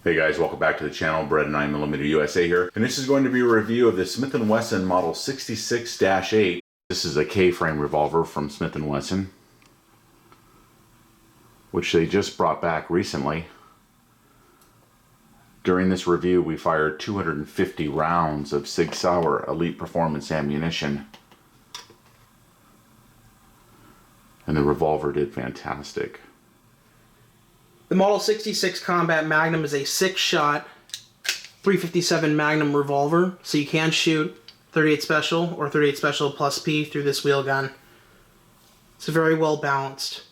Hey guys, welcome back to the channel. Beretta 9mm USA here, and this is going to be a review of the Smith & Wesson Model 66-8. This is a K-frame revolver from Smith & Wesson, which they just brought back recently. During this review, we fired 250 rounds of Sig Sauer Elite Performance ammunition, and the revolver did fantastic. The Model 66 Combat Magnum is a 6-shot 357 Magnum revolver, so you can shoot 38 Special or 38 Special plus P through this wheel gun. It's a very well balanced,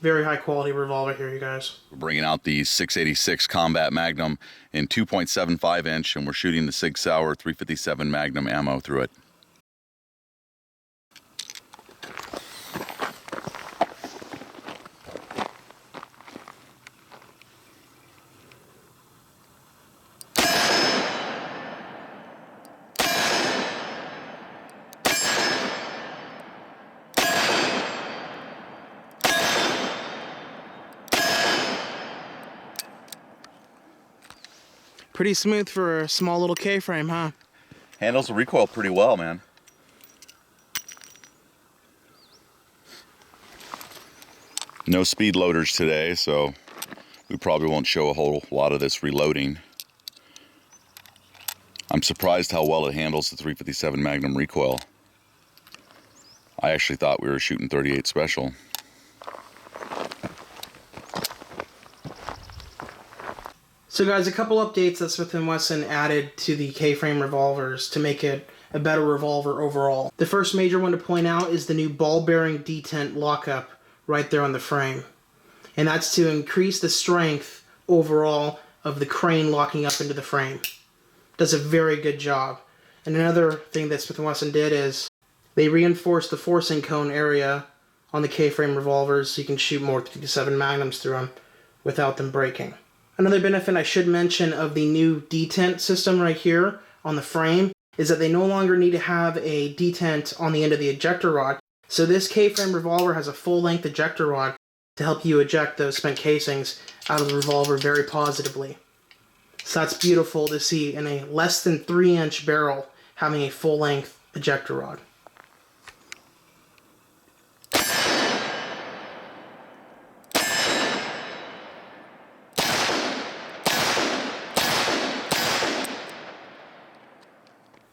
very high quality revolver here, you guys. We're bringing out the 686 Combat Magnum in 2.75 inch, and we're shooting the Sig Sauer 357 Magnum ammo through it. Pretty smooth for a small little K-frame, huh? Handles the recoil pretty well, man. No speed loaders today, so we probably won't show a whole lot of this reloading. I'm surprised how well it handles the 357 Magnum recoil. I actually thought we were shooting 38 Special. So guys, a couple updates that Smith & Wesson added to the K-frame revolvers to make it a better revolver overall. The first major one to point out is the new ball bearing detent lockup right there on the frame. And that's to increase the strength overall of the crane locking up into the frame. Does a very good job. And another thing that Smith & Wesson did is they reinforced the forcing cone area on the K-frame revolvers so you can shoot more 357 Magnums through them without them breaking. Another benefit I should mention of the new detent system right here on the frame is that they no longer need to have a detent on the end of the ejector rod. So this K-frame revolver has a full-length ejector rod to help you eject those spent casings out of the revolver very positively. So that's beautiful to see in a less than 3-inch barrel having a full-length ejector rod.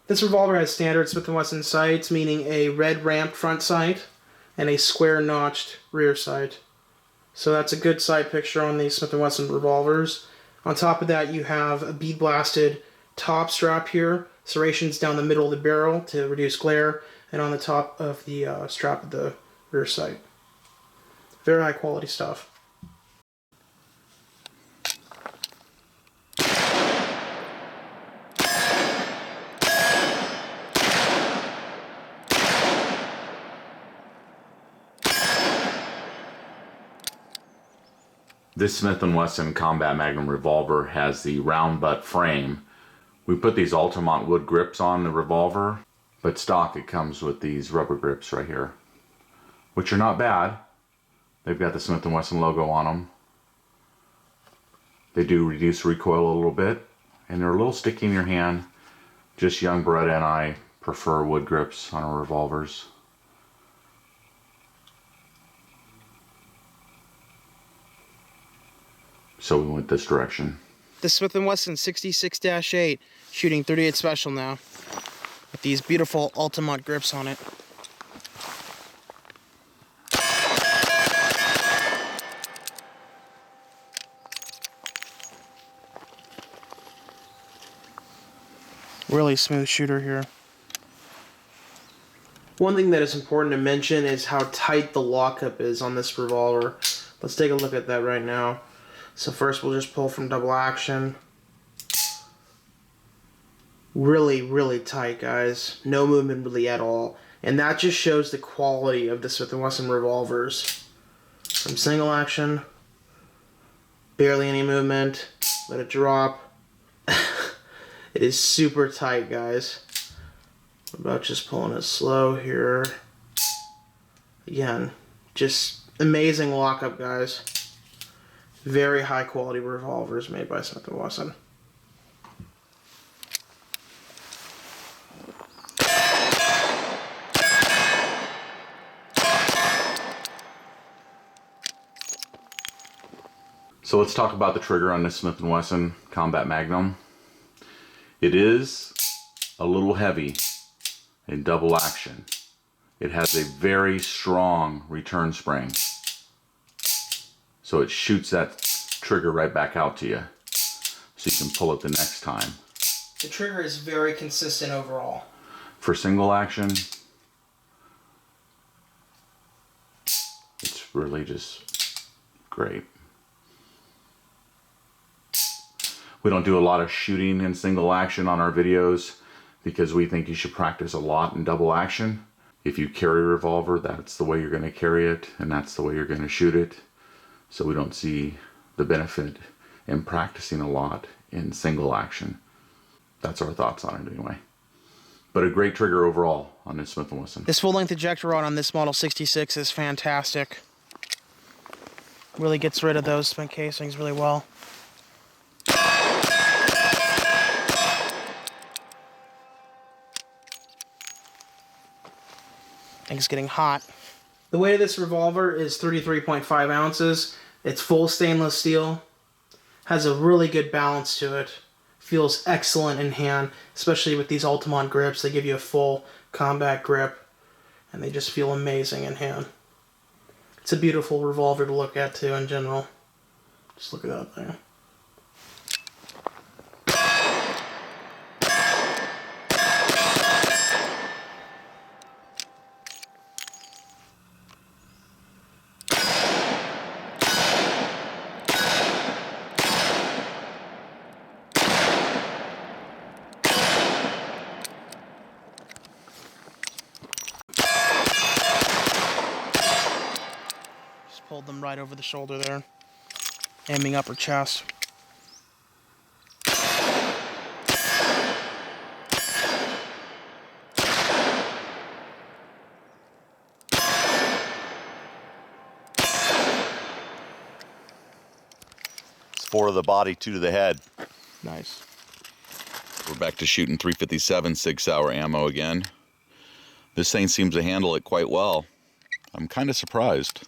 This revolver has standard Smith & Wesson sights, meaning a red ramped front sight and a square notched rear sight. So that's a good sight picture on these Smith & Wesson revolvers. On top of that, you have a bead blasted top strap here, serrations down the middle of the barrel to reduce glare, and on the top of the strap of the rear sight. Very high quality stuff. This Smith & Wesson Combat Magnum revolver has the round butt frame. We put these Altamont wood grips on the revolver, but stock it comes with these rubber grips right here, which are not bad. They've got the Smith & Wesson logo on them. They do reduce recoil a little bit, and they're a little sticky in your hand. Just young Beretta and I prefer wood grips on our revolvers. So we went this direction. The Smith & Wesson 66-8 shooting 38 Special now with these beautiful Altamont grips on it. Really smooth shooter here. One thing that is important to mention is how tight the lockup is on this revolver. Let's take a look at that right now. So first we'll just pull from double action. Really, really tight, guys. No movement really at all. And that just shows the quality of the Smith & Wesson revolvers. From single action, barely any movement, let it drop. It is super tight, guys. What about just pulling it slow here? Again, just amazing lockup, guys. Very high quality revolvers made by Smith & Wesson. So let's talk about the trigger on this Smith & Wesson Combat Magnum. It is a little heavy in double action. It has a very strong return spring. So it shoots that trigger right back out to you. So you can pull it the next time. The trigger is very consistent overall. For single action, it's really just great. We don't do a lot of shooting in single action on our videos because we think you should practice a lot in double action. If you carry a revolver, that's the way you're going to carry it, and that's the way you're going to shoot it. So we don't see the benefit in practicing a lot in single action. That's our thoughts on it anyway. But a great trigger overall on this Smith & Wesson. This full-length ejector rod on this Model 66 is fantastic. Really gets rid of those spent casings really well. Things getting hot. The weight of this revolver is 33.5 ounces. It's full stainless steel. Has a really good balance to it. Feels excellent in hand, especially with these Altamont grips. They give you a full combat grip, and they just feel amazing in hand. It's a beautiful revolver to look at too in general. Just look at that thing. Pulled them right over the shoulder there, aiming upper chest. It's 4 to the body, 2 to the head. Nice. We're back to shooting 357 Sig Sauer ammo again. This thing seems to handle it quite well. I'm kind of surprised.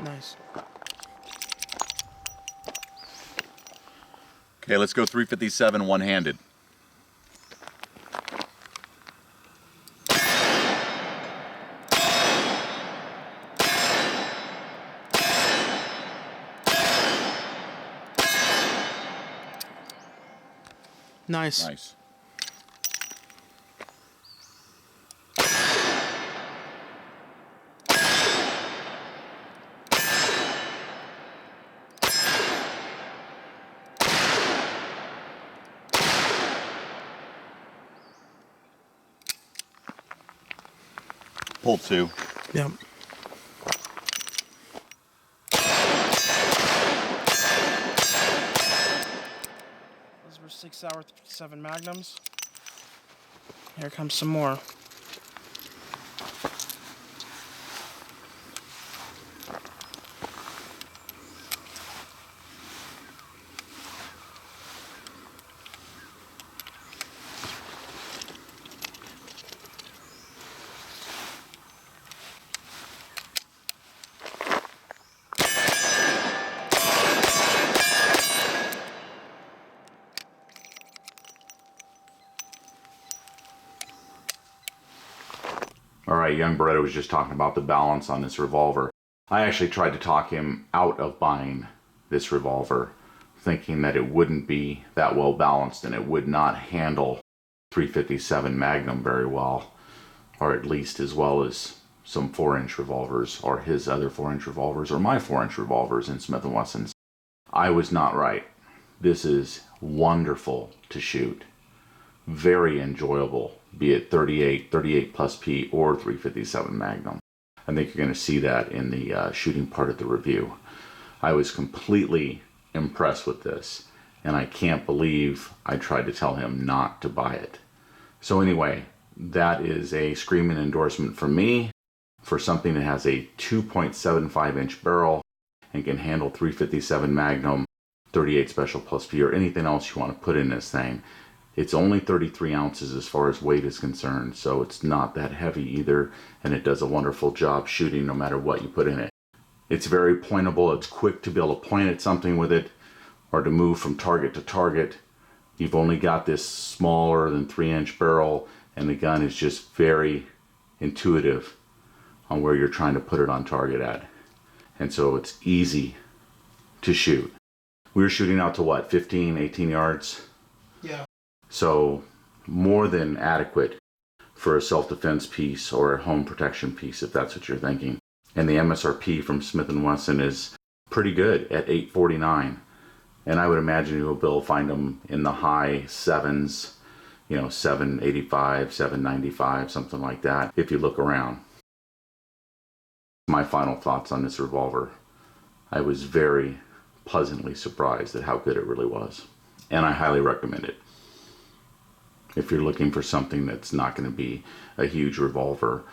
Nice. Okay, let's go 357 one-handed. Nice. Nice. Pull 2. Yep. Those were 6 Sauer 7 Magnums. Here comes some more. Alright, young Beretta was just talking about the balance on this revolver. I actually tried to talk him out of buying this revolver, thinking that it wouldn't be that well balanced and it would not handle 357 Magnum very well, or at least as well as some 4-inch revolvers, or his other 4-inch revolvers, or my 4-inch revolvers in Smith & Wessons. I was not right. This is wonderful to shoot. Very enjoyable, be it 38 plus P, or 357 Magnum. I think you're going to see that in the shooting part of the review. I was completely impressed with this, and I can't believe I tried to tell him not to buy it. So anyway, that is a screaming endorsement from me for something that has a 2.75 inch barrel and can handle 357 Magnum, 38 Special Plus P, or anything else you want to put in this thing. It's only 33 ounces as far as weight is concerned, so it's not that heavy either, and it does a wonderful job shooting no matter what you put in it. It's very pointable. It's quick to be able to point at something with it or to move from target to target. You've only got this smaller than 3-inch barrel, and the gun is just very intuitive on where you're trying to put it on target at. And so it's easy to shoot. We were shooting out to what, 15, 18 yards? Yeah. So more than adequate for a self-defense piece or a home protection piece, if that's what you're thinking. And the MSRP from Smith & Wesson is pretty good at $849. And I would imagine you'll be able to find them in the high sevens, you know, $785, $795, something like that, if you look around. My final thoughts on this revolver. I was very pleasantly surprised at how good it really was. And I highly recommend it. If you're looking for something that's not going to be a huge revolver,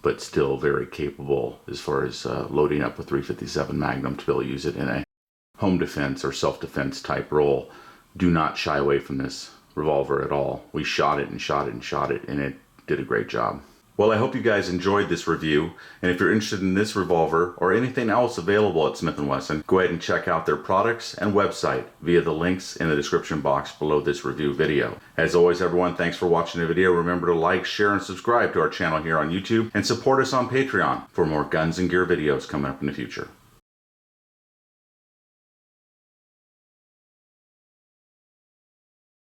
but still very capable as far as loading up a 357 Magnum to be able to use it in a home defense or self-defense type role, do not shy away from this revolver at all. We shot it and shot it and shot it, and it did a great job. Well, I hope you guys enjoyed this review, and if you're interested in this revolver or anything else available at Smith & Wesson, go ahead and check out their products and website via the links in the description box below this review video. As always, everyone, thanks for watching the video. Remember to like, share, and subscribe to our channel here on YouTube, and support us on Patreon for more guns and gear videos coming up in the future.